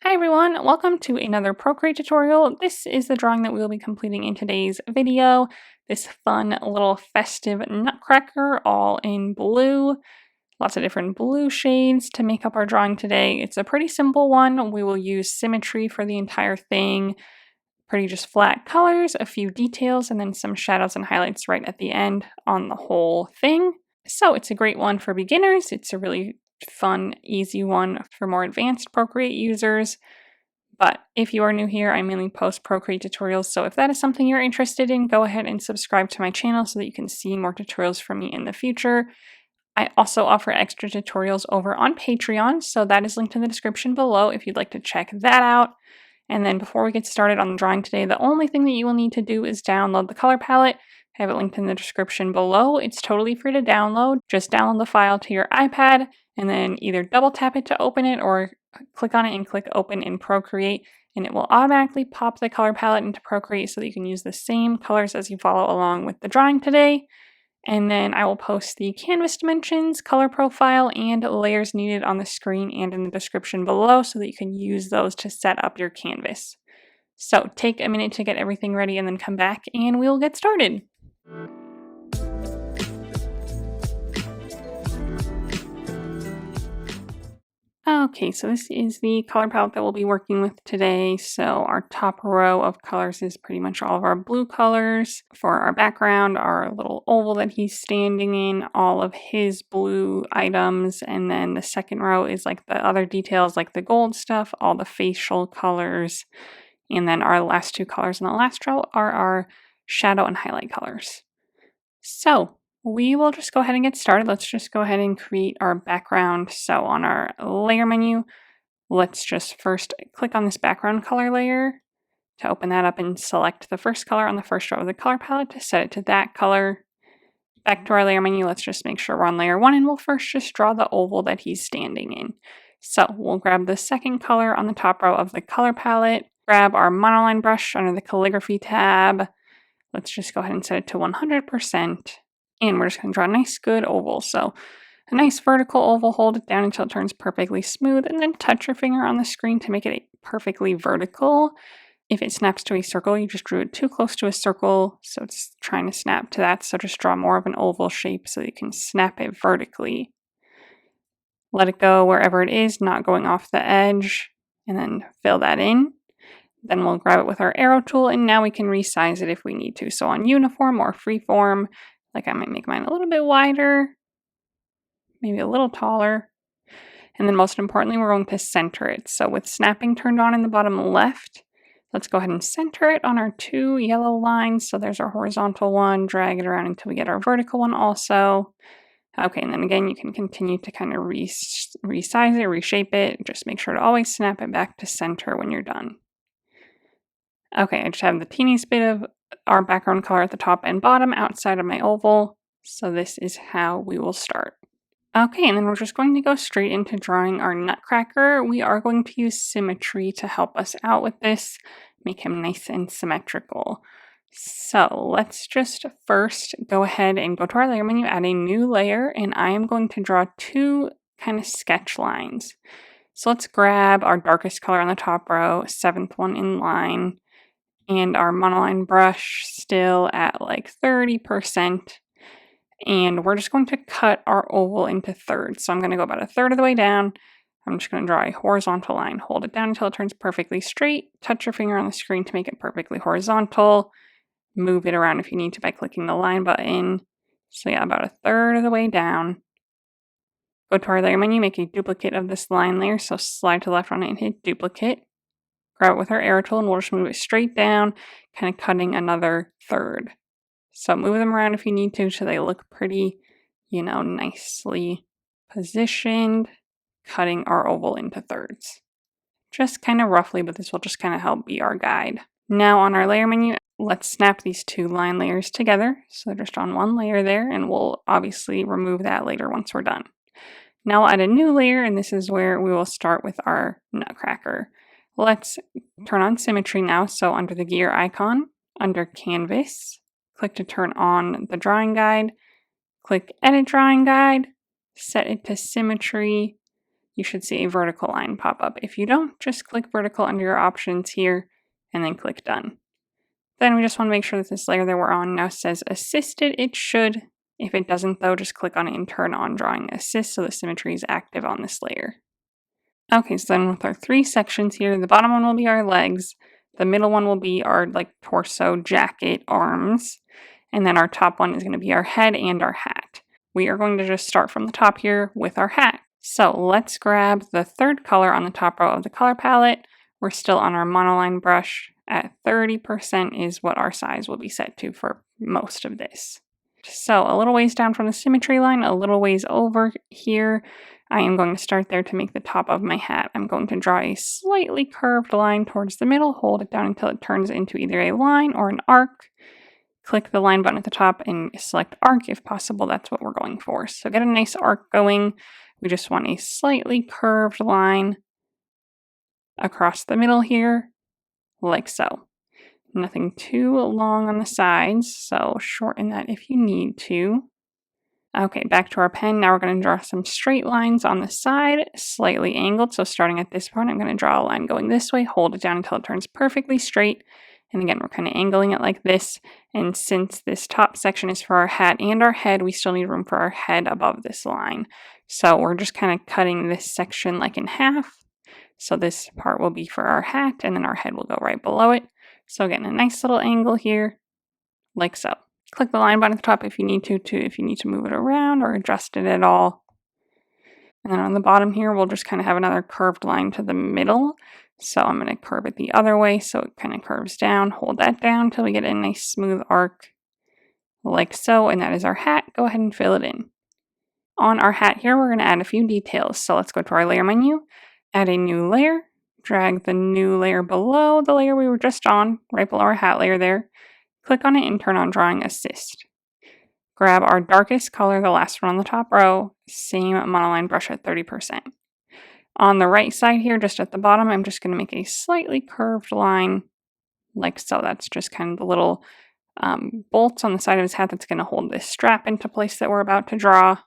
Hi everyone, welcome to another Procreate tutorial. This is the drawing that we will be completing in today's video. This fun little festive nutcracker all in blue. Lots of different blue shades to make up our drawing today. It's a pretty simple one. We will use Symmetry for the entire thing. Pretty just flat colors, a few details, and then some shadows and highlights right at the end on the whole thing. So it's a great one for beginners. It's a really fun, easy one for more advanced Procreate users. But if you are new here, I mainly post Procreate tutorials, so if that is something you're interested in, go ahead and subscribe to my channel so that you can see more tutorials from me in the future. I also offer extra tutorials over on Patreon, so that is linked in the description below if you'd like to check that out. And then before we get started on the drawing today, the only thing that you will need to do is download the color palette. I have it linked in the description below. It's totally free to download. Just download the file to your iPad and then either double tap it to open it or click on it and click open in Procreate, and it will automatically pop the color palette into Procreate so that you can use the same colors as you follow along with the drawing today. And then I will post the canvas dimensions, color profile, and layers needed on the screen and in the description below so that you can use those to set up your canvas. So take a minute to get everything ready and then come back and we'll get started. Okay, so this is the color palette that we'll be working with today. So our top row of colors is pretty much all of our blue colors. For our background, our little oval that he's standing in, all of his blue items. And then the second row is like the other details like the gold stuff, all the facial colors. And then our last two colors in the last row are our shadow and highlight colors. So we will just go ahead and get started. Let's just go ahead and create our background. So on our layer menu, let's just first click on this background color layer to open that up and select the first color on the first row of the color palette to set it to that color. Back to our layer menu, let's just make sure we're on layer 1 and we'll first just draw the oval that he's standing in. So we'll grab the second color on the top row of the color palette, grab our monoline brush under the calligraphy tab. Let's just go ahead and set it to 100%. And we're just going to draw a nice good oval. So a nice vertical oval, hold it down until it turns perfectly smooth, and then touch your finger on the screen to make it perfectly vertical. If it snaps to a circle, you just drew it too close to a circle, so it's trying to snap to that. So just draw more of an oval shape so you can snap it vertically. Let it go wherever it is, not going off the edge, and then fill that in. Then we'll grab it with our arrow tool, and now we can resize it if we need to. So on uniform or freeform, like I might make mine a little bit wider, maybe a little taller. And then most importantly, we're going to center it. So with snapping turned on in the bottom left, let's go ahead and center it on our two yellow lines. So there's our horizontal one, drag it around until we get our vertical one also. Okay, and then again, you can continue to kind of resize it, reshape it. Just make sure to always snap it back to center when you're done. Okay, I just have the teeniest bit of our background color at the top and bottom outside of my oval. So this is how we will start. Okay, and then we're just going to go straight into drawing our nutcracker. We are going to use Symmetry to help us out with this, make him nice and symmetrical. So let's just first go ahead and go to our layer menu, add a new layer, and I am going to draw two kind of sketch lines. So let's grab our darkest color on the top row, 7th one in line, and our monoline brush still at like 30%. And we're just going to cut our oval into thirds. So I'm going to go about a third of the way down. I'm just going to draw a horizontal line. Hold it down until it turns perfectly straight. Touch your finger on the screen to make it perfectly horizontal. Move it around if you need to by clicking the line button. So yeah, about a third of the way down. Go to our layer menu, make a duplicate of this line layer. So slide to the left on it and hit duplicate. Grab it with our arrow tool and we'll just move it straight down, kind of cutting another third. So move them around if you need to so they look pretty, nicely positioned, cutting our oval into thirds. Just kind of roughly, but this will just kind of help be our guide. Now on our layer menu, let's snap these two line layers together. So they're just on one layer there, and we'll obviously remove that later once we're done. Now we'll add a new layer, and this is where we will start with our nutcracker. Let's turn on Symmetry now. So under the gear icon, under Canvas, click to turn on the drawing guide, click Edit Drawing Guide, set it to Symmetry. you should see a vertical line pop up. If you don't, just click vertical under your options here and then click done. Then we just want to make sure that this layer that we're on now says assisted. It should. If it doesn't though, just click on it and turn on drawing assist so the symmetry is active on this layer. Okay, so then with our 3 sections here, the bottom one will be our legs, the middle one will be our torso, jacket, arms, and then our top one is going to be our head and our hat. We are going to just start from the top here with our hat. So let's grab the 3rd color on the top row of the color palette. We're still on our monoline brush. At 30% is what our size will be set to for most of this. So a little ways down from the symmetry line, a little ways over here, I am going to start there to make the top of my hat. I'm going to draw a slightly curved line towards the middle, hold it down until it turns into either a line or an arc. Click the line button at the top and select arc if possible. That's what we're going for. So get a nice arc going. We just want a slightly curved line across the middle here, like so. Nothing too long on the sides, so shorten that if you need to. Okay, back to our pen. Now we're going to draw some straight lines on the side, slightly angled. So starting at this point, I'm going to draw a line going this way, hold it down until it turns perfectly straight. And again, we're kind of angling it like this. And since this top section is for our hat and our head, we still need room for our head above this line. So we're just kind of cutting this section like in half. So this part will be for our hat, and then our head will go right below it. So again, a nice little angle here, like so. Click the line button at the top if you need to move it around or adjust it at all. And then on the bottom here, we'll just kind of have another curved line to the middle. So I'm going to curve it the other way so it kind of curves down. Hold that down until we get a nice smooth arc, like so. And that is our hat. Go ahead and fill it in. On our hat here, we're going to add a few details. So let's go to our layer menu, add a new layer, drag the new layer below the layer we were just on, right below our hat layer there. Click on it and turn on Drawing Assist. Grab our darkest color, the last one on the top row, same monoline brush at 30%. On the right side here, just at the bottom, I'm just going to make a slightly curved line, like so. That's just kind of the little bolts on the side of his hat that's going to hold this strap into place that we're about to draw.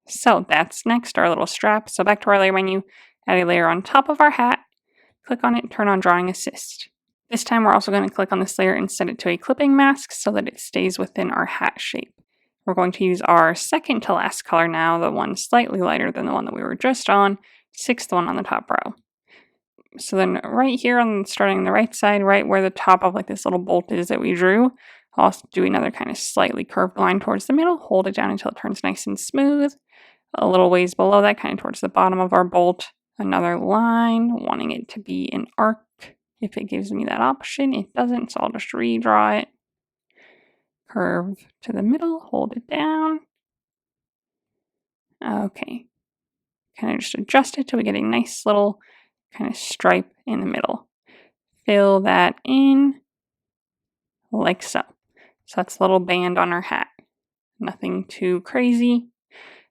So that's next, our little strap. So back to our layer menu, add a layer on top of our hat, click on it, turn on Drawing Assist. This time we're also going to click on this layer and set it to a clipping mask so that it stays within our hat shape. We're going to use our second to last color now, the one slightly lighter than the one that we were just on, 6th one on the top row. So then right here, starting on the right side, right where the top of this little bolt is that we drew, I'll also do another kind of slightly curved line towards the middle, hold it down until it turns nice and smooth. A little ways below that, kind of towards the bottom of our bolt, another line, wanting it to be an arc. If it gives me that option, it doesn't, so I'll just redraw it. Curve to the middle, hold it down. Okay. Kind of just adjust it till we get a nice little kind of stripe in the middle. Fill that in like so. So that's a little band on our hat. Nothing too crazy.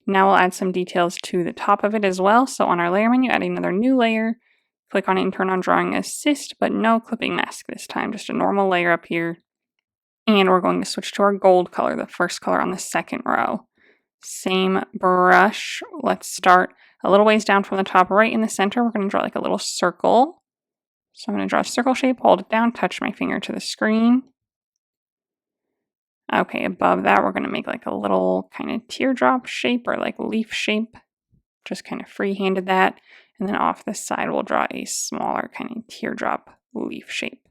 Now we'll add some details to the top of it as well. So on our layer menu, add another new layer. Click on it and turn on Drawing Assist, but no clipping mask this time, just a normal layer up here. And we're going to switch to our gold color, the first color on the second row. Same brush. Let's start a little ways down from the top, right in the center. We're going to draw a little circle. So I'm going to draw a circle shape, hold it down, touch my finger to the screen. Okay, above that, we're going to make a little kind of teardrop shape or leaf shape. Just kind of free-handed that. And then off this side, we'll draw a smaller kind of teardrop leaf shape.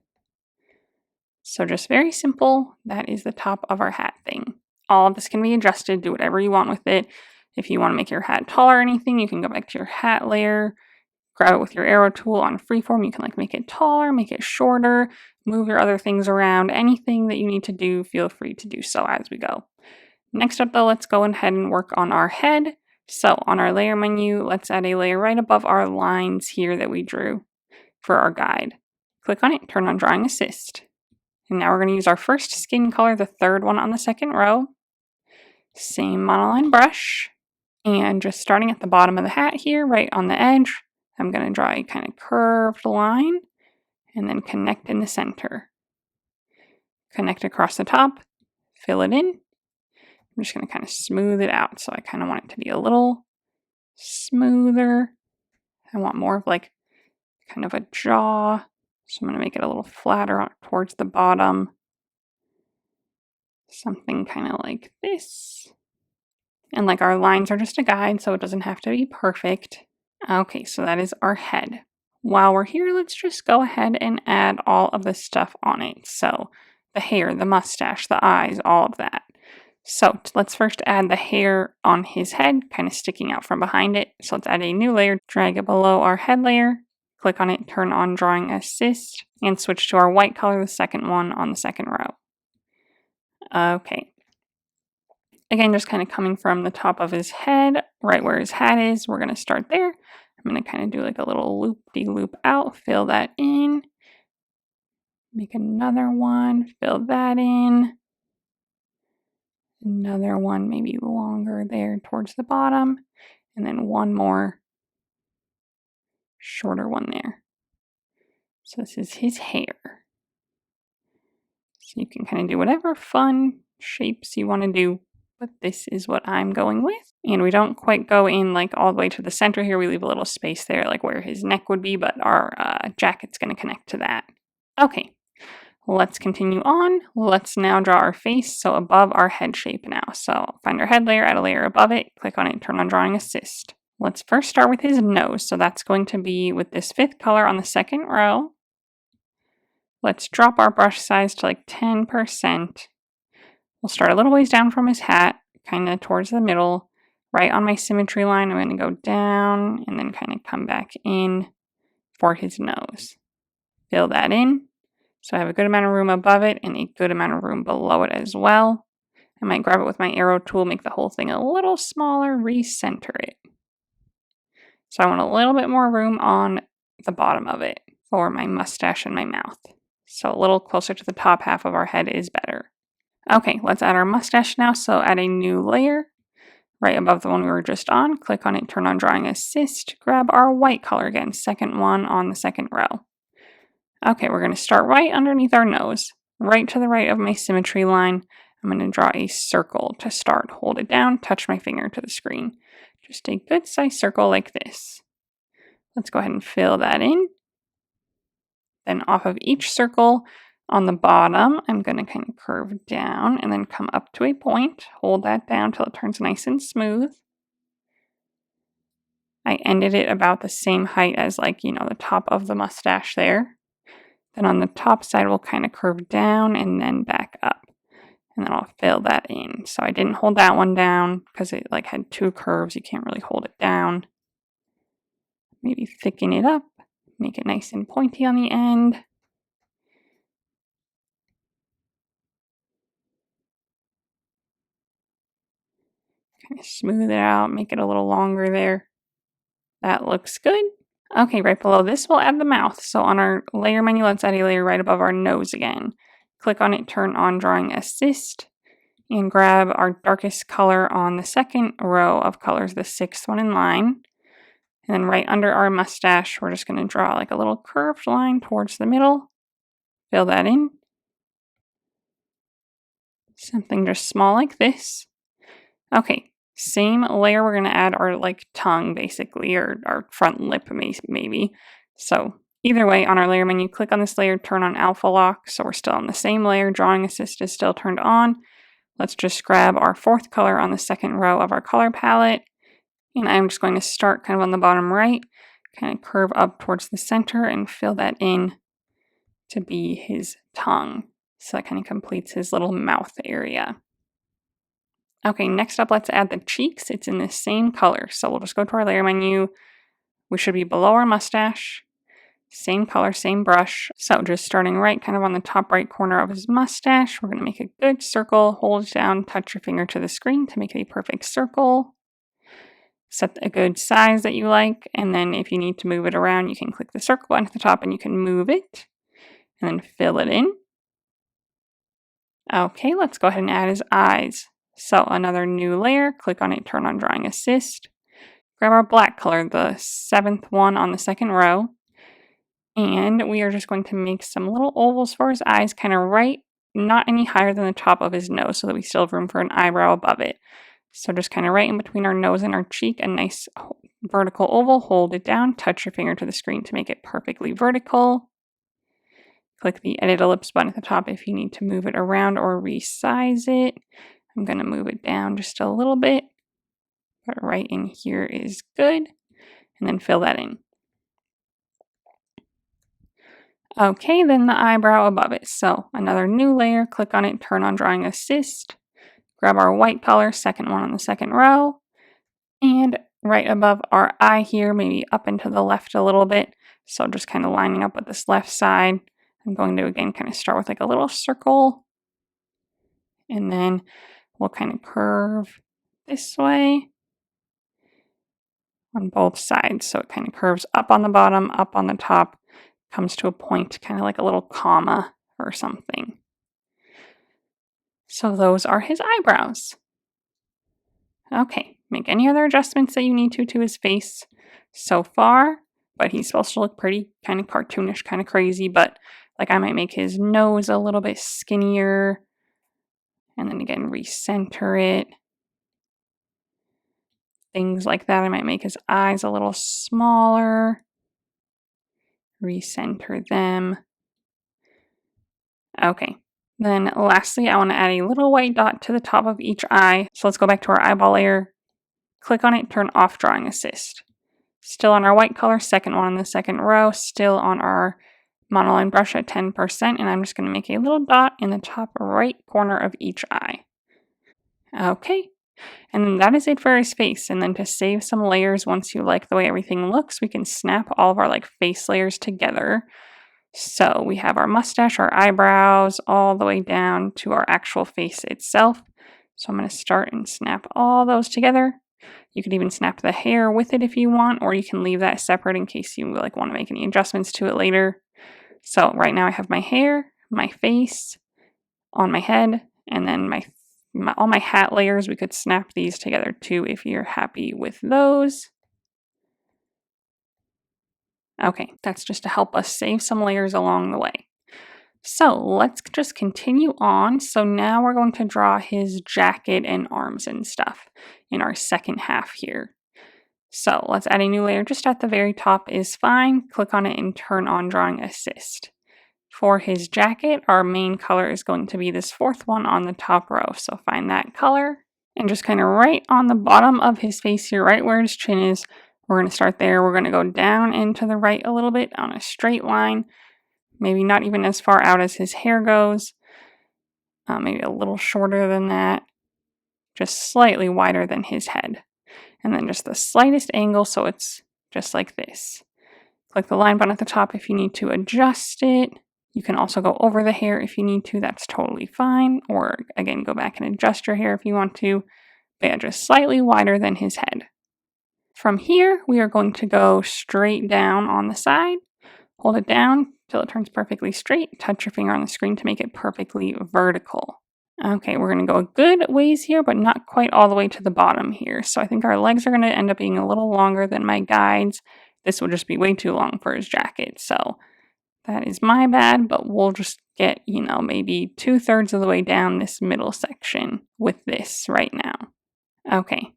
So just very simple. That is the top of our hat thing. All of this can be adjusted. Do whatever you want with it. If you want to make your hat taller or anything, you can go back to your hat layer, grab it with your arrow tool on freeform. You can make it taller, make it shorter, move your other things around. Anything that you need to do, feel free to do so as we go. Next up though, let's go ahead and work on our head. So on our layer menu, let's add a layer right above our lines here that we drew for our guide. Click on it, turn on Drawing Assist. And now we're going to use our first skin color, the 3rd one on the second row. Same monoline brush. And just starting at the bottom of the hat here, right on the edge, I'm going to draw a kind of curved line and then connect in the center. Connect across the top, fill it in. I'm just going to kind of smooth it out. So I kind of want it to be a little smoother. I want more of like kind of a jaw. So I'm going to make it a little flatter towards the bottom. Something kind of like this. And like our lines are just a guide, so it doesn't have to be perfect. Okay, so that is our head. While we're here, let's just go ahead and add all of the stuff on it. So the hair, the mustache, the eyes, all of that. So let's first add the hair on his head, kind of sticking out from behind it. So let's add a new layer, drag it below our head layer, click on it, turn on Drawing Assist, and switch to our white color, the second one on the second row. Okay. Again, just kind of coming from the top of his head, right where his hat is, we're going to start there. I'm going to kind of do like a little loop-de-loop out, fill that in. Make another one, fill that in. Another one, maybe longer there towards the bottom. And then one more shorter one there. So this is his hair. So you can kind of do whatever fun shapes you want to do, but this is what I'm going with. And we don't quite go in like all the way to the center here. We leave a little space there like where his neck would be, but our jacket's going to connect to that. Okay, let's continue on. Let's now draw our face, so above our head shape now. So find our head layer, add a layer above it, click on it, turn on Drawing Assist. Let's first start with his nose. So that's going to be with this 5th color on the second row. Let's drop our brush size to like 10%. We'll start a little ways down from his hat, kind of towards the middle. Right on my symmetry line, I'm going to go down and then kind of come back in for his nose. Fill that in. So I have a good amount of room above it and a good amount of room below it as well. I might grab it with my arrow tool, make the whole thing a little smaller, recenter it. So I want a little bit more room on the bottom of it for my mustache and my mouth. So a little closer to the top half of our head is better. Okay, let's add our mustache now. So add a new layer right above the one we were just on. Click on it, turn on Drawing Assist, grab our white color again, second one on the second row. Okay, we're going to start right underneath our nose, right to the right of my symmetry line. I'm going to draw a circle to start. Hold it down, touch my finger to the screen. Just a good size circle like this. Let's go ahead and fill that in. Then off of each circle on the bottom, I'm going to kind of curve down and then come up to a point. Hold that down till it turns nice and smooth. I ended it about the same height as like, the top of the mustache there. Then on the top side, we'll kind of curve down and then back up. And then I'll fill that in. So I didn't hold that one down because it like had 2 curves. You can't really hold it down. Maybe thicken it up. Make it nice and pointy on the end. Kind of smooth it out, make it a little longer there. That looks good. Okay, right below this, we'll add the mouth. So on our layer menu, let's add a layer right above our nose again. Click on it, turn on Drawing Assist, and grab our darkest color on the second row of colors, the 6th one in line. And then right under our mustache, we're just going to draw like a little curved line towards the middle. Fill that in. Something just small like this. Okay, same layer, we're going to add our like tongue basically, or our front lip maybe. So either way, on our layer menu, click on this layer, turn on Alpha Lock. So we're still on the same layer, Drawing Assist is still turned on. Let's just grab our 4th color on the second row of our color palette. And I'm just going to start kind of on the bottom right, kind of curve up towards the center and fill that in to be his tongue. So that kind of completes his little mouth area. Okay, next up, let's add the cheeks. It's in the same color. So we'll just go to our layer menu. We should be below our mustache. Same color, same brush. So just starting right kind of on the top right corner of his mustache, we're going to make a good circle. Hold it down, touch your finger to the screen to make it a perfect circle. Set a good size that you like, and then if you need to move it around, you can click the circle button at the top and you can move it, and then fill it in. Okay, let's go ahead and add his eyes. So another new layer, click on it, turn on Drawing Assist. Grab our black color, the 7th one on the second row, and we are just going to make some little ovals for his eyes, kind of right, not any higher than the top of his nose, so that we still have room for an eyebrow above it. So just kind of right in between our nose and our cheek, a nice vertical oval, hold it down, touch your finger to the screen to make it perfectly vertical. Click the Edit Ellipse button at the top if you need to move it around or resize it. I'm going to move it down just a little bit, but right in here is good, and then fill that in. Okay, then the eyebrow above it. So another new layer, click on it, turn on Drawing Assist, grab our white color, second one on the second row, and right above our eye here, maybe up and to the left a little bit. So just kind of lining up with this left side. I'm going to again kind of start with like a little circle, and then we'll kind of curve this way on both sides. So it kind of curves up on the bottom, up on the top, comes to a point, kind of like a little comma or something. So those are his eyebrows. Okay, make any other adjustments that you need to his face so far, but he's supposed to look pretty kind of cartoonish, kind of crazy, but like I might make his nose a little bit skinnier, and then again recenter it. Things like that. I might make his eyes a little smaller, recenter them. Okay. Then lastly, I want to add a little white dot to the top of each eye. So let's go back to our eyeball layer, click on it, turn off Drawing Assist. Still on our white color, second one in the second row, still on our monoline brush at 10%, and I'm just going to make a little dot in the top right corner of each eye. Okay, and then that is it for his face. And then to save some layers, once you like the way everything looks, we can snap all of our like face layers together. So we have our mustache, our eyebrows, all the way down to our actual face itself. So I'm going to start and snap all those together. You could even snap the hair with it if you want, or you can leave that separate in case you like want to make any adjustments to it later. So right now I have my hair, my face, on my head, and then all my hat layers. We could snap these together too if you're happy with those. Okay, that's just to help us save some layers along the way. So let's just continue on. So now we're going to draw his jacket and arms and stuff in our second half here. So let's add a new layer just at the very top is fine. Click on it and turn on Drawing Assist. For his jacket, our main color is going to be this fourth one on the top row. So find that color and just kind of right on the bottom of his face here, right where his chin is, we're going to start there. We're going to go down and to the right a little bit on a straight line. Maybe not even as far out as his hair goes. Maybe a little shorter than that. Just slightly wider than his head. And then just the slightest angle so it's just like this. Click the line button at the top if you need to adjust it. You can also go over the hair if you need to. That's totally fine. Or again, go back and adjust your hair if you want to. But yeah, just slightly wider than his head. From here, we are going to go straight down on the side. Hold it down till it turns perfectly straight. Touch your finger on the screen to make it perfectly vertical. Okay, we're going to go a good ways here, but not quite all the way to the bottom here. So I think our legs are going to end up being a little longer than my guides. This will just be way too long for his jacket. So that is my bad, but we'll just get, maybe 2/3 of the way down this middle section with this right now. Okay.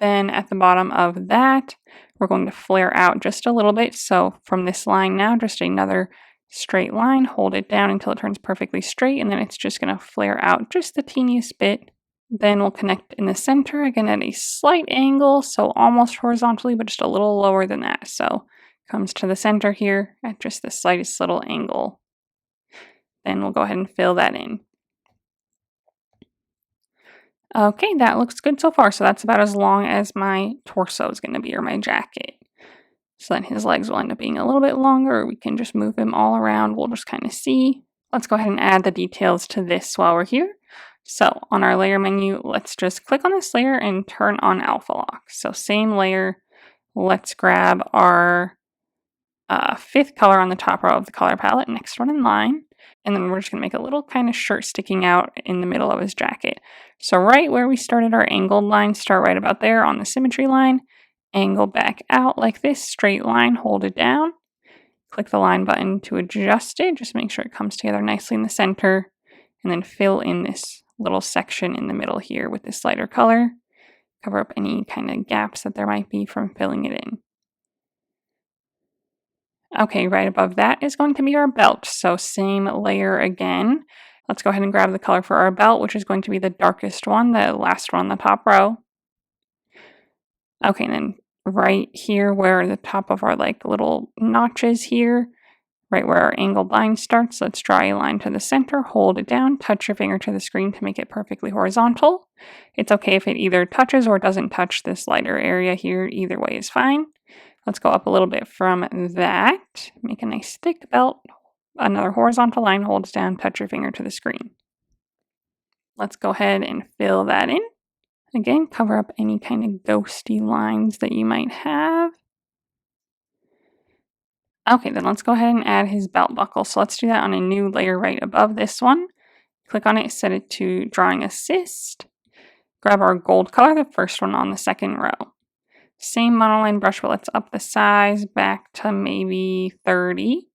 Then at the bottom of that, we're going to flare out just a little bit. So from this line now, just another straight line, hold it down until it turns perfectly straight, and then it's just going to flare out just the teeniest bit. Then we'll connect in the center, again at a slight angle, so almost horizontally, but just a little lower than that. So comes to the center here at just the slightest little angle. Then we'll go ahead and fill that in. Okay, that looks good so far. So that's about as long as my torso is going to be, or my jacket. So then his legs will end up being a little bit longer, or we can just move him all around. We'll just kind of see. Let's go ahead and add the details to this while we're here. So on our layer menu, let's just click on this layer and turn on alpha lock. So same layer. Let's grab our fifth color on the top row of the color palette, next one in line. And then we're just going to make a little kind of shirt sticking out in the middle of his jacket. So right where we started our angled line, start right about there on the symmetry line. Angle back out like this, straight line, hold it down. Click the line button to adjust it. Just make sure it comes together nicely in the center. And then fill in this little section in the middle here with this lighter color. Cover up any kind of gaps that there might be from filling it in. Okay, right above that is going to be our belt. So same layer again. Let's go ahead and grab the color for our belt, which is going to be the darkest one, the last one on the top row. Okay, and then right here where the top of our like little notches here, right where our angled line starts, let's draw a line to the center, hold it down, touch your finger to the screen to make it perfectly horizontal. It's okay if it either touches or doesn't touch this lighter area here, either way is fine. Let's go up a little bit from that, make a nice thick belt, another horizontal line, holds down, touch your finger to the screen. Let's go ahead and fill that in. Again, cover up any kind of ghosty lines that you might have. Okay, then let's go ahead and add his belt buckle. So let's do that on a new layer right above this one. Click on it, set it to Drawing Assist. Grab our gold color, the first one on the second row. Same monoline brush, but let's up the size back to maybe 30.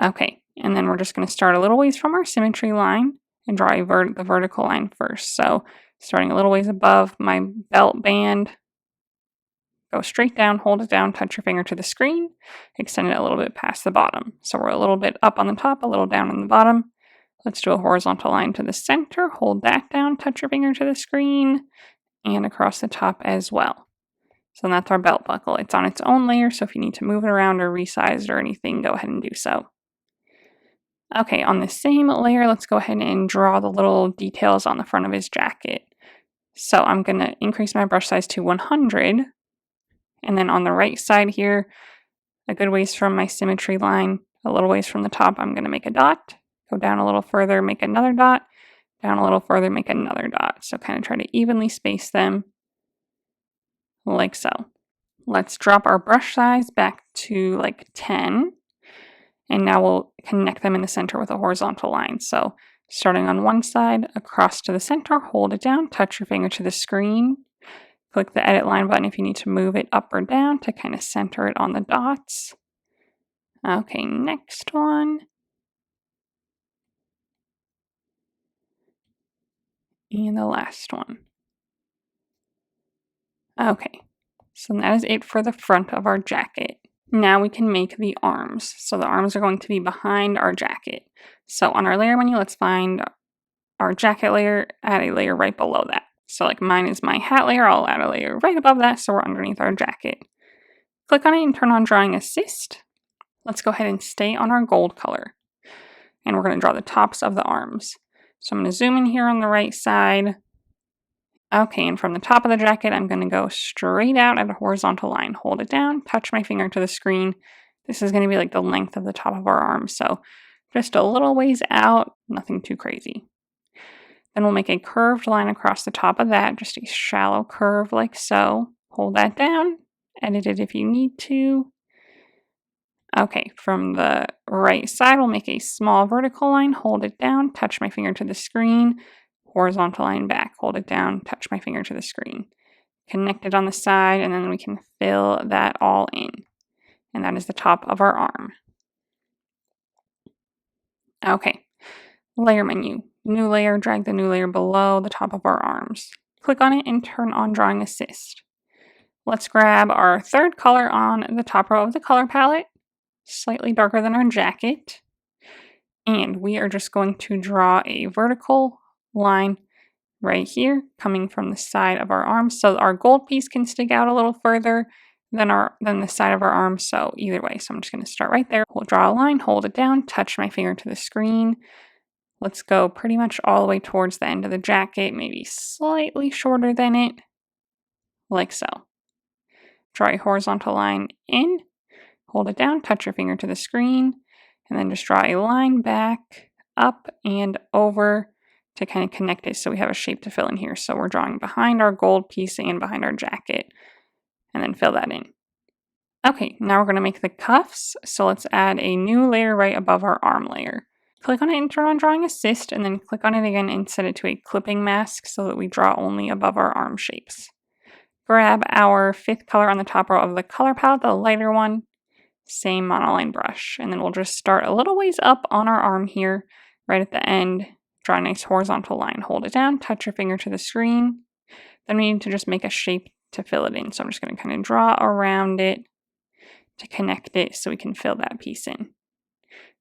Okay, and then we're just going to start a little ways from our symmetry line and draw the vertical line first. So starting a little ways above my belt band, go straight down, hold it down, touch your finger to the screen, extend it a little bit past the bottom. So we're a little bit up on the top, a little down on the bottom. Let's do a horizontal line to the center, hold that down, touch your finger to the screen, and across the top as well. So that's our belt buckle. It's on its own layer, so if you need to move it around or resize it or anything, go ahead and do so. Okay, on the same layer, let's go ahead and draw the little details on the front of his jacket. So I'm going to increase my brush size to 100. And then on the right side here, a good ways from my symmetry line, a little ways from the top, I'm going to make a dot. Go down a little further, make another dot. Down a little further, make another dot. So kind of try to evenly space them like so. Let's drop our brush size back to like 10. And now we'll connect them in the center with a horizontal line. So starting on one side, across to the center, hold it down, touch your finger to the screen. Click the edit line button if you need to move it up or down to kind of center it on the dots. Okay, next one. And the last one. Okay, so that is it for the front of our jacket. Now we can make the arms. So the arms are going to be behind our jacket. So on our layer menu, let's find our jacket layer, add a layer right below that. So like mine is my hat layer, I'll add a layer right above that so we're underneath our jacket. Click on it and turn on Drawing Assist. Let's go ahead and stay on our gold color. And we're going to draw the tops of the arms. So I'm going to zoom in here on the right side. Okay, and from the top of the jacket, I'm going to go straight out at a horizontal line. Hold it down, touch my finger to the screen. This is going to be like the length of the top of our arm. So just a little ways out, nothing too crazy. Then we'll make a curved line across the top of that, just a shallow curve like so. Hold that down, edit it if you need to. Okay, from the right side, we'll make a small vertical line, hold it down, touch my finger to the screen, horizontal line back, hold it down, touch my finger to the screen. Connect it on the side, and then we can fill that all in. And that is the top of our arm. Okay, layer menu. New layer, drag the new layer below the top of our arms. Click on it and turn on Drawing Assist. Let's grab our third color on the top row of the color palette, slightly darker than our jacket. And we are just going to draw a vertical line right here coming from the side of our arm. So our gold piece can stick out a little further than the side of our arm. So either way, so I'm just going to start right there. We'll draw a line, hold it down, touch my finger to the screen. Let's go pretty much all the way towards the end of the jacket, maybe slightly shorter than it, like so. Draw a horizontal line in, hold it down, touch your finger to the screen, and then just draw a line back, up, and over to kind of connect it so we have a shape to fill in here. So we're drawing behind our gold piece and behind our jacket, and then fill that in. Okay, now we're going to make the cuffs, so let's add a new layer right above our arm layer. Click on it and turn on Drawing Assist, and then click on it again and set it to a clipping mask so that we draw only above our arm shapes. Grab our fifth color on the top row of the color palette, the lighter one, same monoline brush, and then we'll just start a little ways up on our arm here, right at the end, draw a nice horizontal line, hold it down, touch your finger to the screen, Then we need to just make a shape to fill it in. So I'm just going to kind of draw around it to connect it so we can fill that piece in.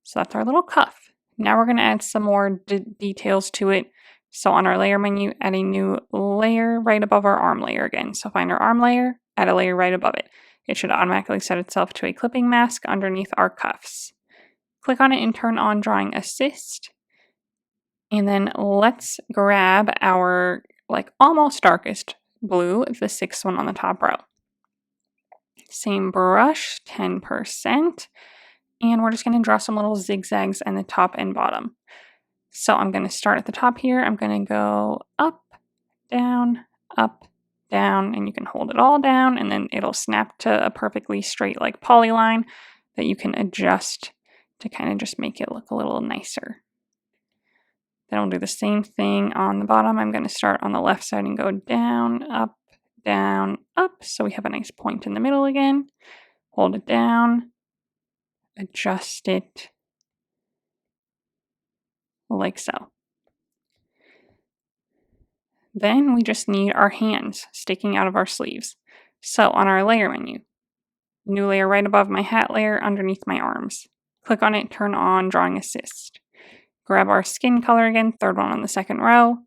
So that's our little cuff. Now we're going to add some more details to it. So on our layer menu, add a new layer right above our arm layer again. So find our arm layer, add a layer right above it. It should automatically set itself to a clipping mask underneath our cuffs. Click on it and turn on Drawing Assist. And then let's grab our almost darkest blue, the 6th one on the top row. Same brush, 10%. And we're just going to draw some little zigzags in the top and bottom. So I'm going to start at the top here. I'm going to go up, down, and you can hold it all down, and then it'll snap to a perfectly straight polyline that you can adjust to kind of just make it look a little nicer. Then we'll do the same thing on the bottom. I'm going to start on the left side and go down, up, so we have a nice point in the middle again. Hold it down, adjust it like so. Then we just need our hands sticking out of our sleeves. So on our layer menu, new layer right above my hat layer underneath my arms. Click on it, turn on Drawing Assist. Grab our skin color again, 3rd one on the 2nd row,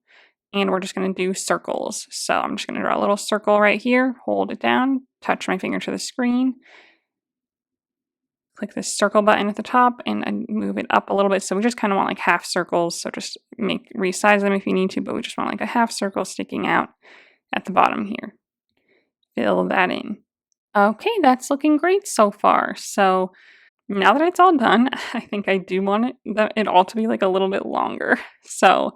and we're just going to do circles. So I'm just going to draw a little circle right here, hold it down, touch my finger to the screen, click this circle button at the top, and move it up a little bit. So we just kind of want half circles, so just resize them if you need to, but we just want a half circle sticking out at the bottom here. Fill that in. Okay, that's looking great so far. So now that it's all done, I think I do want it all to be a little bit longer. So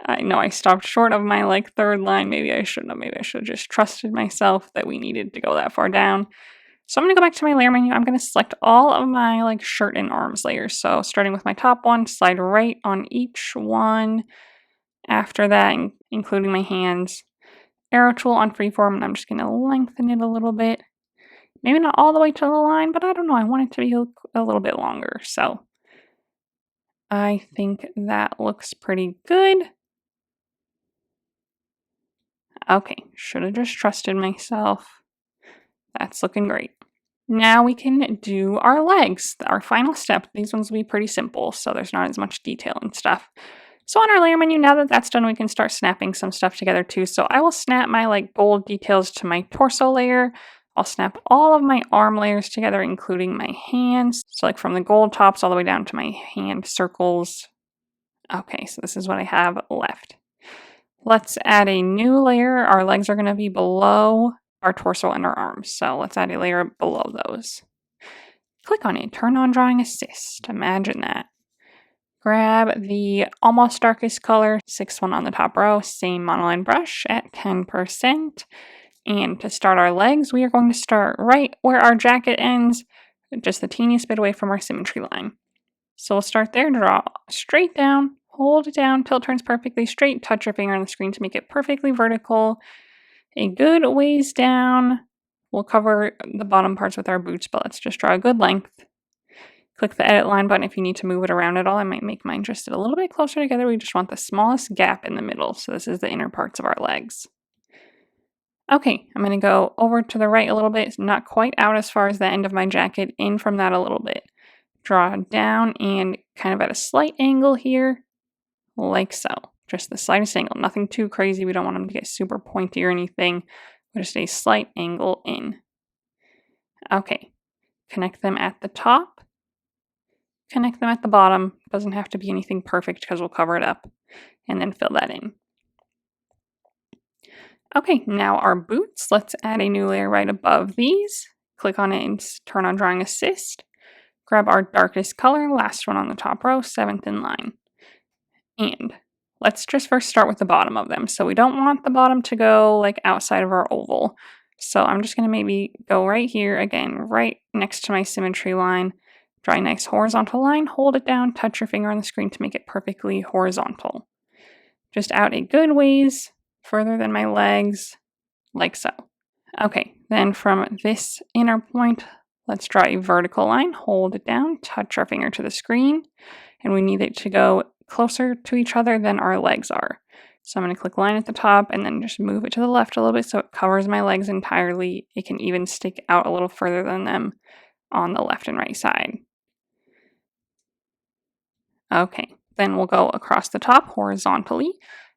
I know I stopped short of my 3rd line. Maybe I shouldn't have. Maybe I should have just trusted myself that we needed to go that far down. So I'm going to go back to my layer menu. I'm going to select all of my shirt and arms layers. So starting with my top one, slide right on each one. After that, including my hands, arrow tool on freeform, and I'm just going to lengthen it a little bit. Maybe not all the way to the line, but I don't know. I want it to be a little bit longer. So I think that looks pretty good. Okay, should have just trusted myself. That's looking great. Now we can do our legs, our final step. These ones will be pretty simple, so there's not as much detail and stuff. So on our layer menu, now that that's done, we can start snapping some stuff together too. So I will snap my bold details to my torso layer. I'll snap all of my arm layers together, including my hands. So from the gold tops all the way down to my hand circles. Okay, so this is what I have left. Let's add a new layer. Our legs are going to be below our torso and our arms. So let's add a layer below those. Click on it, turn on Drawing Assist. Imagine that. Grab the almost darkest color, 6th one on the top row, same monoline brush at 10%. And to start our legs, we are going to start right where our jacket ends, just the teeniest bit away from our symmetry line. So we'll start there, draw straight down, hold it down till it turns perfectly straight, touch your finger on the screen to make it perfectly vertical. A good ways down. We'll cover the bottom parts with our boots, but let's just draw a good length. Click the edit line button if you need to move it around at all. I might make mine just a little bit closer together. We just want the smallest gap in the middle. So this is the inner parts of our legs. Okay, I'm going to go over to the right a little bit, not quite out as far as the end of my jacket, in from that a little bit. Draw down and kind of at a slight angle here, like so. Just the slightest angle, nothing too crazy. We don't want them to get super pointy or anything, but just a slight angle in. Okay, connect them at the top, connect them at the bottom. Doesn't have to be anything perfect because we'll cover it up, and then fill that in. Okay, now our boots. Let's add a new layer right above these. Click on it and turn on Drawing Assist. Grab our darkest color, last one on the top row, 7th in line. And let's just first start with the bottom of them. So we don't want the bottom to go outside of our oval. So I'm just going to maybe go right here, again, right next to my symmetry line. Draw a nice horizontal line, hold it down, touch your finger on the screen to make it perfectly horizontal. Just out a good ways, further than my legs, like so. Okay, then from this inner point, let's draw a vertical line, hold it down, touch our finger to the screen, and we need it to go closer to each other than our legs are. So I'm going to click line at the top and then just move it to the left a little bit so it covers my legs entirely. It can even stick out a little further than them on the left and right side. Okay, then we'll go across the top horizontally.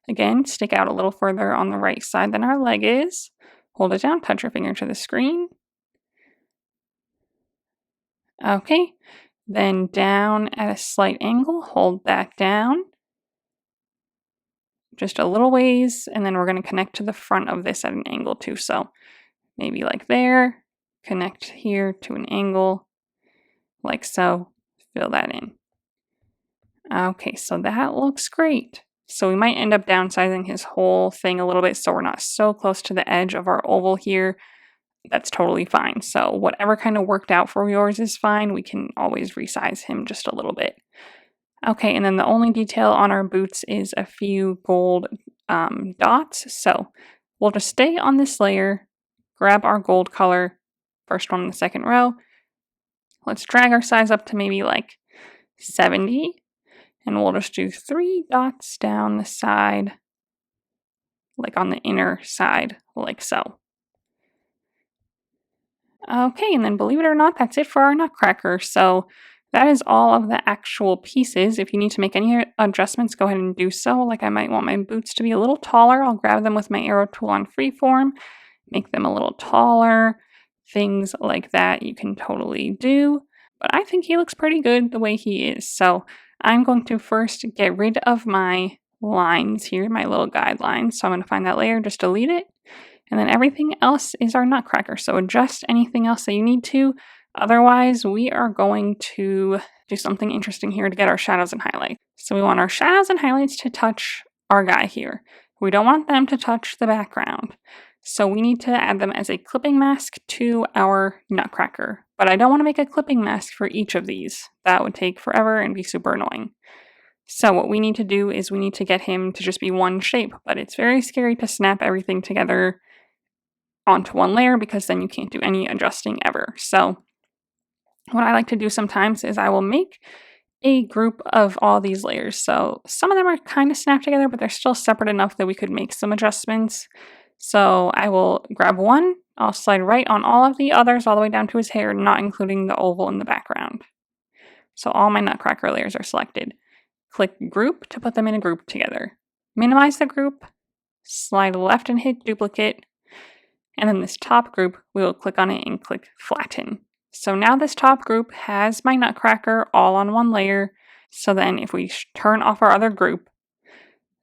Again, stick out a little further on the right side than our leg is. Hold it down, touch your finger to the screen. Okay, then down at a slight angle, hold that down. Just a little ways, and then we're going to connect to the front of this at an angle too. So maybe like there, connect here to an angle, like so, fill that in. Okay, so that looks great. So we might end up downsizing his whole thing a little bit so we're not so close to the edge of our oval here. That's totally fine. So whatever kind of worked out for yours is fine. We can always resize him just a little bit. Okay, and then the only detail on our boots is a few gold dots. So we'll just stay on this layer, grab our gold color, first one in the second row. Let's drag our size up to maybe like 70. And we'll just do 3 dots down the side, like on the inner side, like so. Okay, and then believe it or not, that's it for our Nutcracker. So that is all of the actual pieces. If you need to make any adjustments, go ahead and do so. Like I might want my boots to be a little taller. I'll grab them with my arrow tool on freeform, make them a little taller. Things like that you can totally do. But I think he looks pretty good the way he is. So I'm going to first get rid of my lines here, my little guidelines. So I'm going to find that layer, just delete it. And then everything else is our Nutcracker. So adjust anything else that you need to. Otherwise, we are going to do something interesting here to get our shadows and highlights. So we want our shadows and highlights to touch our guy here. We don't want them to touch the background. So we need to add them as a clipping mask to our Nutcracker. But I don't want to make a clipping mask for each of these. That would take forever and be super annoying. So what we need to do is we need to get him to just be one shape. But it's very scary to snap everything together onto one layer because then you can't do any adjusting ever. So what I like to do sometimes is I will make a group of all these layers. So some of them are kind of snapped together, but they're still separate enough that we could make some adjustments. So I will grab one, I'll slide right on all of the others all the way down to his hair, not including the oval in the background. So all my Nutcracker layers are selected. Click group to put them in a group together. Minimize the group, slide left and hit duplicate, and then this top group, we will click on it and click flatten. So now this top group has my Nutcracker all on one layer. So then if we turn off our other group,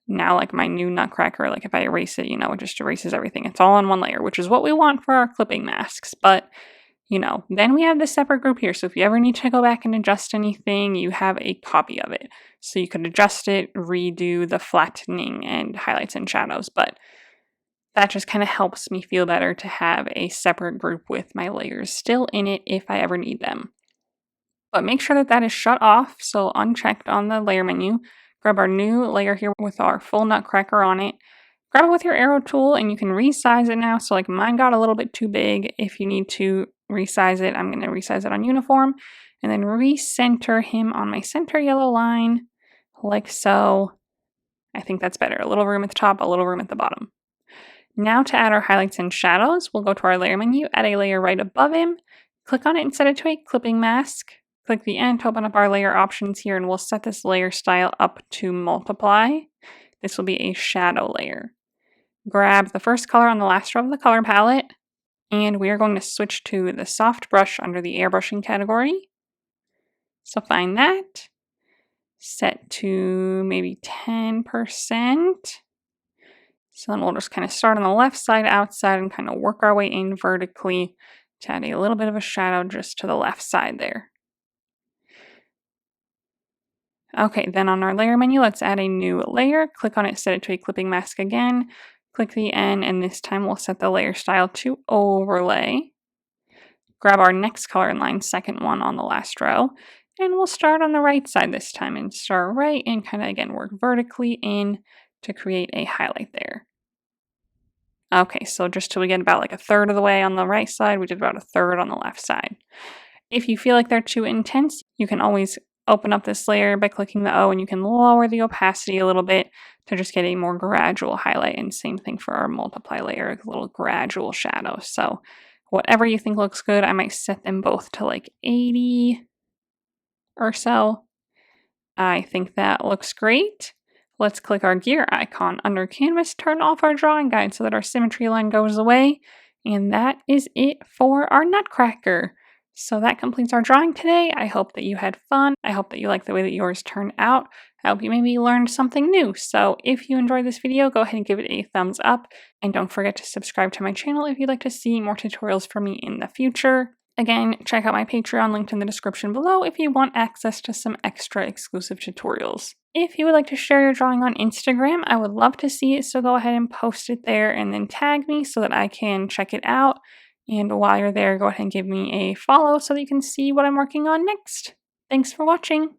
now like my new Nutcracker, like if I erase it, it just erases everything. It's all on one layer, which is what we want for our clipping masks. But, then we have this separate group here. So if you ever need to go back and adjust anything, you have a copy of it. So you could adjust it, redo the flattening and highlights and shadows. But that just kind of helps me feel better to have a separate group with my layers still in it if I ever need them. But make sure that is shut off, so unchecked on the layer menu. Grab our new layer here with our full Nutcracker on it. Grab it with your arrow tool and you can resize it now. So like mine got a little bit too big. If you need to resize it, I'm going to resize it on uniform. And then recenter him on my center yellow line, like so. I think that's better. A little room at the top, a little room at the bottom. Now to add our highlights and shadows, we'll go to our layer menu, add a layer right above him, click on it and set it to a clipping mask. Click the end to open up our layer options here, and we'll set this layer style up to multiply. This will be a shadow layer. Grab the first color on the last row of the color palette, and we are going to switch to the soft brush under the airbrushing category. So find that, set to maybe 10%. So then we'll just kind of start on the left side outside and kind of work our way in vertically to add a little bit of a shadow just to the left side there. Okay, then on our layer menu, let's add a new layer. Click on it, set it to a clipping mask again. Click the N, and this time we'll set the layer style to overlay. Grab our next color in line, second one on the last row, and we'll start on the right side this time and start right and kind of again work vertically in to create a highlight there. Okay, so just till we get about like a third of the way on the right side, we did about a third on the left side. If you feel like they're too intense, you can always open up this layer by clicking the O, and you can lower the opacity a little bit to just get a more gradual highlight. And same thing for our multiply layer, a little gradual shadow. So whatever you think looks good, I might set them both to like 80 or so. I think that looks great. Let's click our gear icon under canvas, turn off our drawing guide so that our symmetry line goes away. And that is it for our Nutcracker. So that completes our drawing today. I hope that you had fun. I hope that you like the way that yours turned out. I hope you maybe learned something new. So if you enjoyed this video, go ahead and give it a thumbs up. And don't forget to subscribe to my channel if you'd like to see more tutorials from me in the future. Again, check out my Patreon linked in the description below if you want access to some extra exclusive tutorials. If you would like to share your drawing on Instagram, I would love to see it, so go ahead and post it there and then tag me so that I can check it out. And while you're there, go ahead and give me a follow so that you can see what I'm working on next. Thanks for watching!